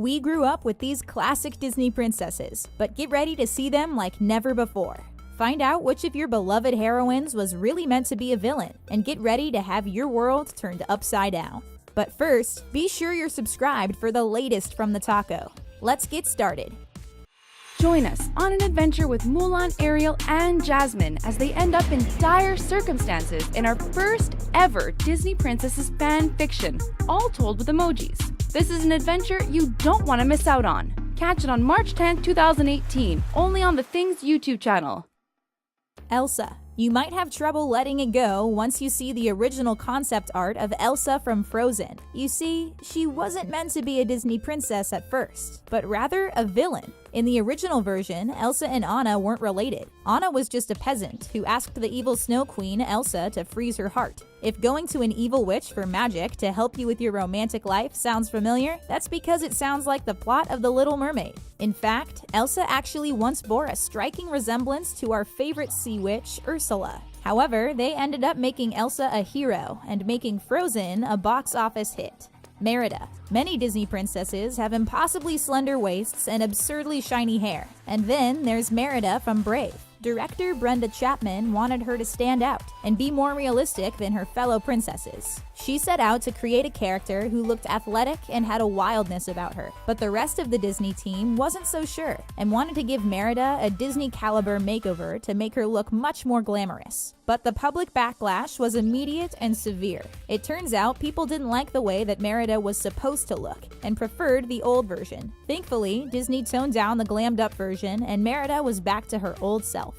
We grew up with these classic Disney princesses, but get ready to see them like never before. Find out which of your beloved heroines was really meant to be a villain, and get ready to have your world turned upside down. But first, be sure you're subscribed for the latest from the taco. Let's get started. Join us on an adventure with Mulan, Ariel, and Jasmine as they end up in dire circumstances in our first ever Disney Princesses fan fiction, all told with emojis. This is an adventure you don't want to miss out on. Catch it on March 10th, 2018, only on the Things YouTube channel. Elsa. You might have trouble letting it go once you see the original concept art of Elsa from Frozen. You see, she wasn't meant to be a Disney princess at first, but rather a villain. In the original version, Elsa and Anna weren't related. Anna was just a peasant who asked the evil Snow Queen, Elsa, to freeze her heart. If going to an evil witch for magic to help you with your romantic life sounds familiar, that's because it sounds like the plot of The Little Mermaid. In fact, Elsa actually once bore a striking resemblance to our favorite sea witch, Ursula. However, they ended up making Elsa a hero and making Frozen a box office hit. Merida. Many Disney princesses have impossibly slender waists and absurdly shiny hair. And then there's Merida from Brave. Director Brenda Chapman wanted her to stand out and be more realistic than her fellow princesses. She set out to create a character who looked athletic and had a wildness about her, but the rest of the Disney team wasn't so sure and wanted to give Merida a Disney-caliber makeover to make her look much more glamorous. But the public backlash was immediate and severe. It turns out people didn't like the way that Merida was supposed to look and preferred the old version. Thankfully, Disney toned down the glammed-up version and Merida was back to her old self.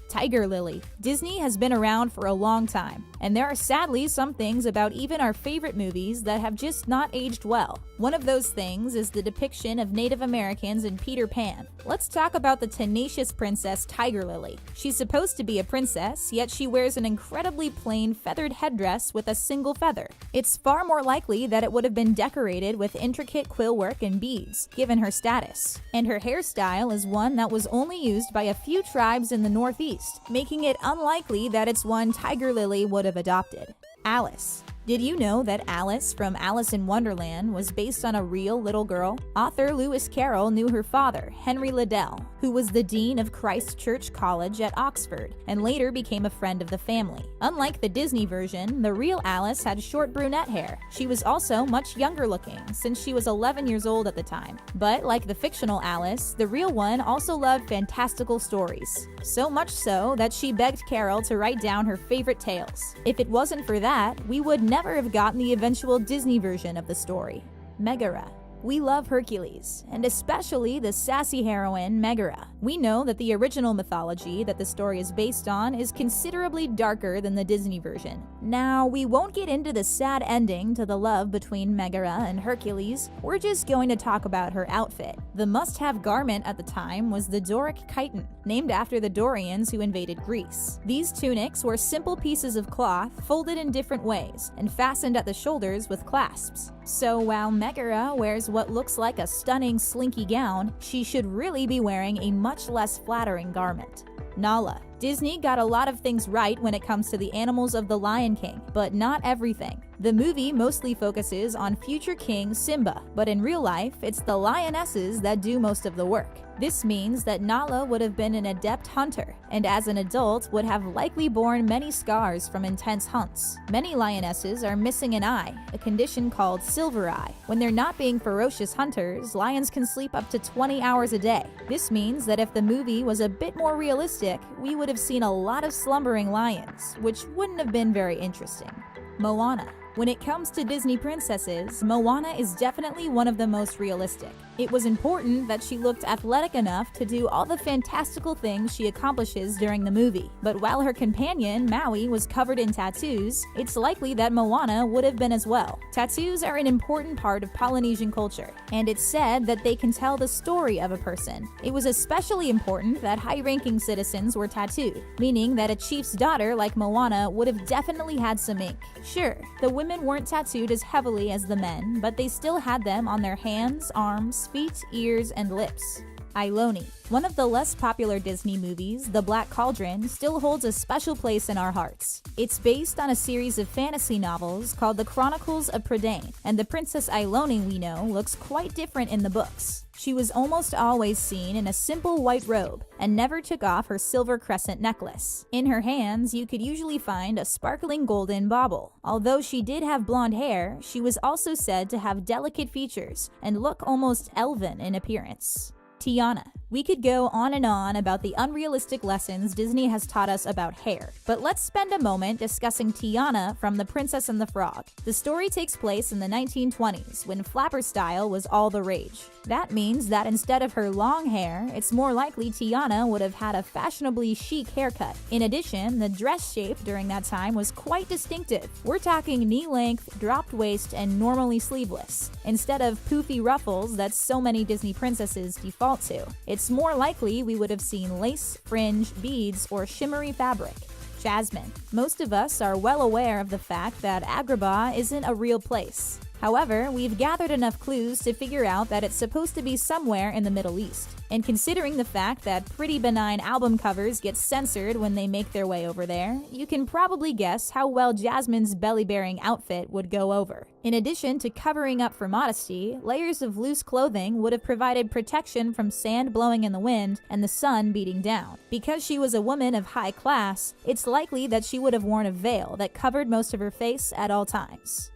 Tiger Lily. Disney has been around for a long time, and there are sadly some things about even our favorite movies that have just not aged well. One of those things is the depiction of Native Americans in Peter Pan. Let's talk about the tenacious princess Tiger Lily. She's supposed to be a princess, yet she wears an incredibly plain feathered headdress with a single feather. It's far more likely that it would have been decorated with intricate quill work and beads, given her status. And her hairstyle is one that was only used by a few tribes in the Northeast, making it unlikely that it's one Tiger Lily would have adopted. Alice. Did you know that Alice from Alice in Wonderland was based on a real little girl? Author Lewis Carroll knew her father, Henry Liddell, who was the dean of Christ Church College at Oxford, and later became a friend of the family. Unlike the Disney version, the real Alice had short brunette hair. She was also much younger looking, since she was 11 years old at the time. But like the fictional Alice, the real one also loved fantastical stories. So much so that she begged Carroll to write down her favorite tales. If it wasn't for that, we would never have gotten the eventual Disney version of the story. Megara. We love Hercules, and especially the sassy heroine, Megara. We know that the original mythology that the story is based on is considerably darker than the Disney version. Now, we won't get into the sad ending to the love between Megara and Hercules, we're just going to talk about her outfit. The must-have garment at the time was the Doric chiton, named after the Dorians who invaded Greece. These tunics were simple pieces of cloth folded in different ways and fastened at the shoulders with clasps. So while Megara wears what looks like a stunning slinky gown, she should really be wearing a much less flattering garment. Nala. Disney got a lot of things right when it comes to the animals of The Lion King, but not everything. The movie mostly focuses on future king Simba, but in real life, it's the lionesses that do most of the work. This means that Nala would have been an adept hunter, and as an adult would have likely borne many scars from intense hunts. Many lionesses are missing an eye, a condition called silver eye. When they're not being ferocious hunters, lions can sleep up to 20 hours a day. This means that if the movie was a bit more realistic, we would have seen a lot of slumbering lions, which wouldn't have been very interesting. Moana. When it comes to Disney princesses, Moana is definitely one of the most realistic. It was important that she looked athletic enough to do all the fantastical things she accomplishes during the movie. But while her companion, Maui, was covered in tattoos, it's likely that Moana would have been as well. Tattoos are an important part of Polynesian culture, and it's said that they can tell the story of a person. It was especially important that high-ranking citizens were tattooed, meaning that a chief's daughter like Moana would have definitely had some ink. Sure, the women weren't tattooed as heavily as the men, but they still had them on their hands, arms, feet, ears, and lips. Ailoni. One of the less popular Disney movies, The Black Cauldron, still holds a special place in our hearts. It's based on a series of fantasy novels called The Chronicles of Prydain, and the Princess Ailoni we know looks quite different in the books. She was almost always seen in a simple white robe and never took off her silver crescent necklace. In her hands, you could usually find a sparkling golden bauble. Although she did have blonde hair, she was also said to have delicate features and look almost elven in appearance. Tiana. We could go on and on about the unrealistic lessons Disney has taught us about hair, but let's spend a moment discussing Tiana from The Princess and the Frog. The story takes place in the 1920s, when flapper style was all the rage. That means that instead of her long hair, it's more likely Tiana would have had a fashionably chic haircut. In addition, the dress shape during that time was quite distinctive. We're talking knee-length, dropped waist, and normally sleeveless, instead of poofy ruffles that so many Disney princesses default to. It's more likely we would have seen lace, fringe, beads, or shimmery fabric. Jasmine. Most of us are well aware of the fact that Agrabah isn't a real place. However, we've gathered enough clues to figure out that it's supposed to be somewhere in the Middle East. And considering the fact that pretty benign album covers get censored when they make their way over there, you can probably guess how well Jasmine's belly-bearing outfit would go over. In addition to covering up for modesty, layers of loose clothing would have provided protection from sand blowing in the wind and the sun beating down. Because she was a woman of high class, it's likely that she would have worn a veil that covered most of her face at all times.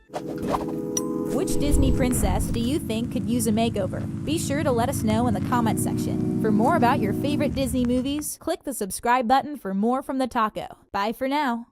Which Disney princess do you think could use a makeover? Be sure to let us know in the comment section. For more about your favorite Disney movies, click the subscribe button for more from the taco. Bye for now.